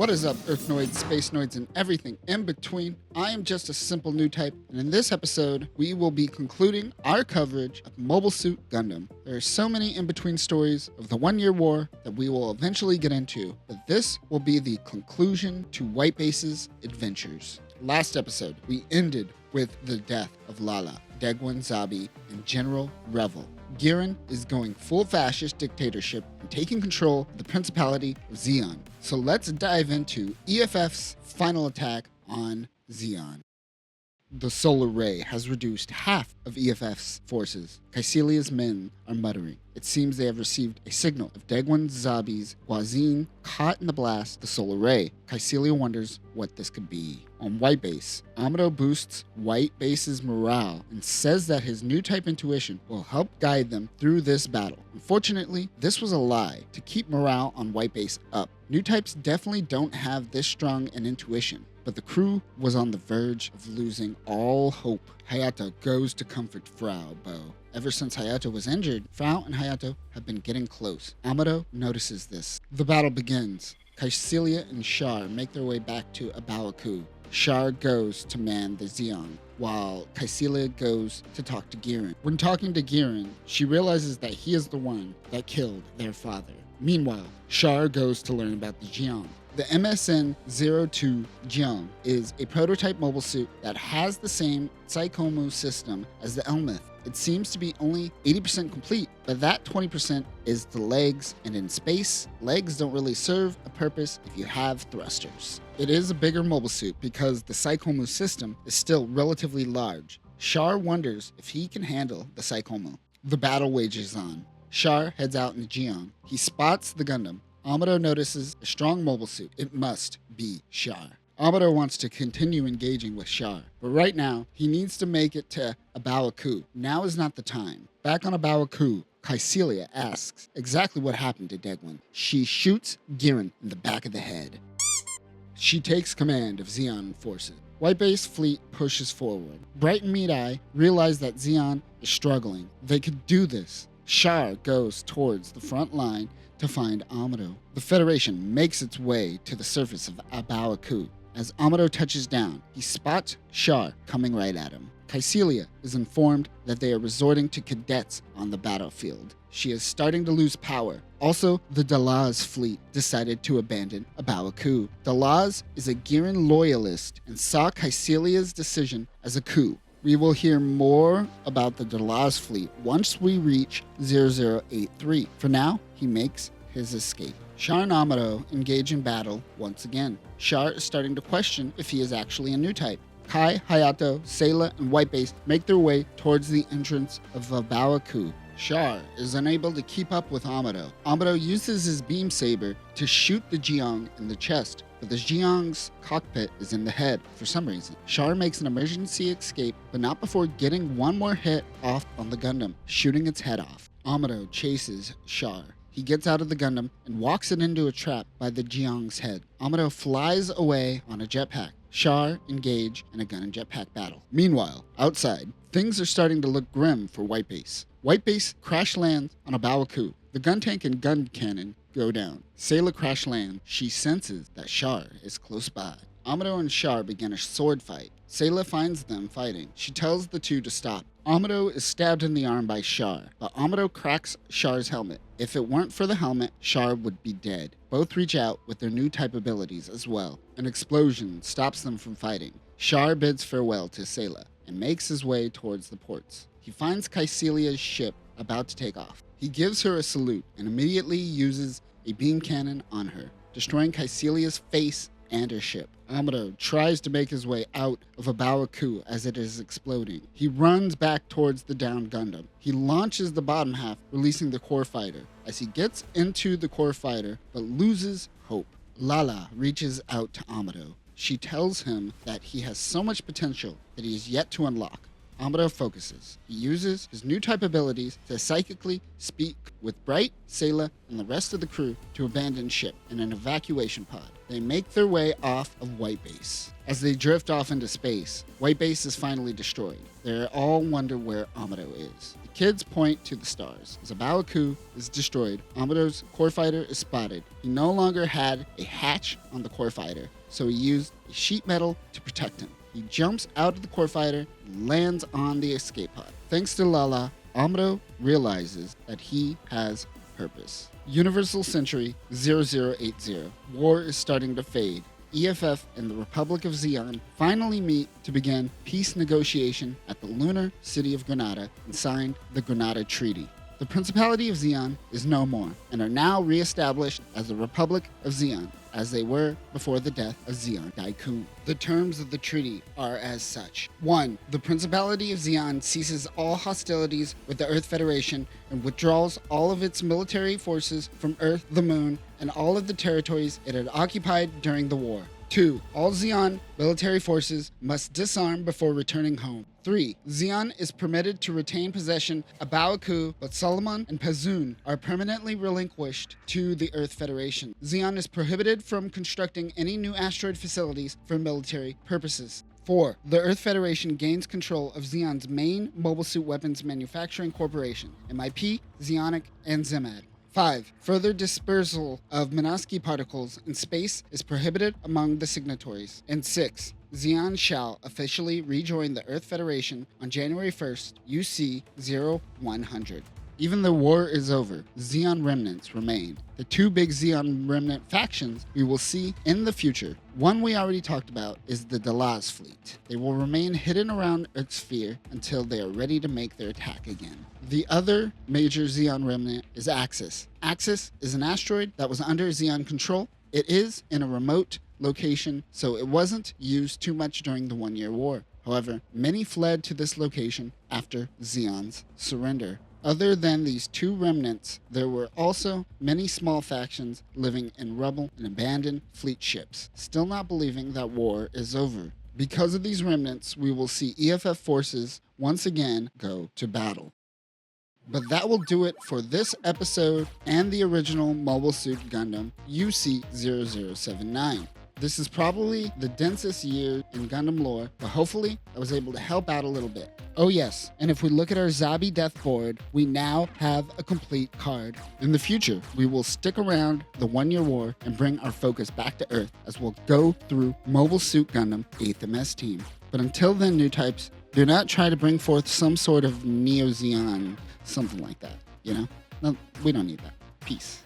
What is up, Earthnoids, Spacenoids, and everything in between? I am just a simple new type, and in this episode, we will be concluding our coverage of Mobile Suit Gundam. There are so many in-between stories of the one-year war that we will eventually get into, but this will be the conclusion to White Base's adventures. Last episode, we ended with the death of Lala, Degwan Zabi, and General Revel. Giran is going full fascist dictatorship and taking control of the Principality of Zeon. So let's dive into EFF's final attack on Zeon. The solar ray has reduced half of EFF's forces. Caecilia's men are muttering. It seems they have received a signal of Degwan Zabi's Guazine caught in the blast the solar ray. Caecilia wonders what this could be. On White Base, Amado boosts White Base's morale and says that his new type intuition will help guide them through this battle. Unfortunately, this was a lie to keep morale on White Base up. New types definitely don't have this strong an intuition, but the crew was on the verge of losing all hope. Hayato goes to comfort Frau Bo. Ever since Hayato was injured, Frau and Hayato have been getting close. Amado notices this. The battle begins. Caecilia and Char make their way back to Baoa. Char goes to man the Zeon, while Caecilia goes to talk to Giran. When talking to Giran, she realizes that he is the one that killed their father. Meanwhile, Char goes to learn about the Jiang. The MSN-02 Jiang is a prototype mobile suit that has the same Psychomu system as the Elmith. It seems to be only 80% complete, but that 20% is the legs, and in space, legs don't really serve a purpose if you have thrusters. It is a bigger mobile suit because the Psychomu system is still relatively large. Char wonders if he can handle the Psychomu. The battle wages on. Char heads out in the Jiang. He spots the Gundam. Amado notices a strong mobile suit. It must be Char. Amado wants to continue engaging with Char, but right now, he needs to make it to Baoa. Now is not the time. Back on Baoa, Caecilia asks exactly what happened to Degwan. She shoots Giran in the back of the head. She takes command of Zeon forces. White Base fleet pushes forward. Bright and Meat-Eye realize that Zeon is struggling. They could do this. Char goes towards the front line to find Amado. The Federation makes its way to the surface of Baoa. As Amado touches down, he spots Char coming right at him. Caecilia is informed that they are resorting to cadets on the battlefield. She is starting to lose power. Also, the Dalaz fleet decided to abandon Baoa. Dalaz is a Giran loyalist and saw Caecilia's decision as a coup. We will hear more about the Dalaz fleet once we reach 0083. For now, he makes his escape. Char and Amado engage in battle once again. Char is starting to question if he is actually a new type. Kai, Hayato, Sayla, and White Base make their way towards the entrance of Baoa. Char is unable to keep up with Amado. Amado uses his beam saber to shoot the Jiang in the chest, but the Jiang's cockpit is in the head for some reason. Char makes an emergency escape, but not before getting one more hit off on the Gundam, shooting its head off. Amado chases Char. He gets out of the Gundam and walks it into a trap by the Jiang's head. Amado flies away on a jetpack. Char engage in a gun and jetpack battle. Meanwhile, outside, things are starting to look grim for White Base. White Base crash lands on a Baoa. The gun tank and gun cannon go down. Sayla crash lands. She senses that Char is close by. Amado and Char begin a sword fight. Sayla finds them fighting. She tells the two to stop. Amado is stabbed in the arm by Char, but Amado cracks Char's helmet. If it weren't for the helmet, Char would be dead. Both reach out with their new type abilities as well. An explosion stops them from fighting. Char bids farewell to Sayla and makes his way towards the ports. He finds Caecilia's ship about to take off. He gives her a salute and immediately uses a beam cannon on her, destroying Caecilia's face and her ship. Amado tries to make his way out of Baoa as it is exploding. He runs back towards the downed Gundam. He launches the bottom half, releasing the core fighter. As he gets into the core fighter, but loses hope, Lala reaches out to Amado. She tells him that he has so much potential that he is yet to unlock. Amuro focuses. He uses his new type abilities to psychically speak with Bright, Sayla, and the rest of the crew to abandon ship in an evacuation pod. They make their way off of White Base. As they drift off into space, White Base is finally destroyed. They all wonder where Amuro is. The kids point to the stars. As a Baoa is destroyed, Amuro's core fighter is spotted. He no longer had a hatch on the core fighter, so he used a sheet metal to protect him. He jumps out of the core fighter and lands on the escape pod. Thanks to Lala, Amuro realizes that he has purpose. Universal Century 0080. War is starting to fade. EFF and the Republic of Zeon finally meet to begin peace negotiation at the lunar city of Granada and sign the Granada Treaty. The Principality of Zeon is no more and are now re-established as the Republic of Zeon, as they were before the death of Zeon Daikun. The terms of the treaty are as such. 1. The Principality of Zeon ceases all hostilities with the Earth Federation and withdraws all of its military forces from Earth, the Moon, and all of the territories it had occupied during the war. 2. All Zeon military forces must disarm before returning home. 3. Zeon is permitted to retain possession of Baoa, but Solomon and Pazun are permanently relinquished to the Earth Federation. Zeon is prohibited from constructing any new asteroid facilities for military purposes. 4. The Earth Federation gains control of Zeon's main mobile suit weapons manufacturing corporation, MIP, Zeonic, and Zemad. 5. Further dispersal of Minovsky particles in space is prohibited among the signatories. And 6. Zeon shall officially rejoin the Earth Federation on January 1st, UC 0100. Even though war is over, Zeon remnants remain. The two big Zeon remnant factions we will see in the future. One we already talked about is the Delaz fleet. They will remain hidden around Earth's sphere until they are ready to make their attack again. The other major Zeon remnant is Axis. Axis is an asteroid that was under Zeon control. It is in a remote location, so it wasn't used too much during the 1-year war. However, many fled to this location after Zeon's surrender. Other than these two remnants, there were also many small factions living in rubble and abandoned fleet ships, still not believing that war is over. Because of these remnants, we will see EFF forces once again go to battle. But that will do it for this episode and the original Mobile Suit Gundam UC0079. This is probably the densest year in Gundam lore, but hopefully I was able to help out a little bit. Oh yes, and if we look at our Zabi death board, we now have a complete card. In the future, we will stick around the 1-year war and bring our focus back to Earth as we'll go through Mobile Suit Gundam 8th MS Team. But until then, new types, do not try to bring forth some sort of Neo Zeon, something like that, you know? No, we don't need that. Peace.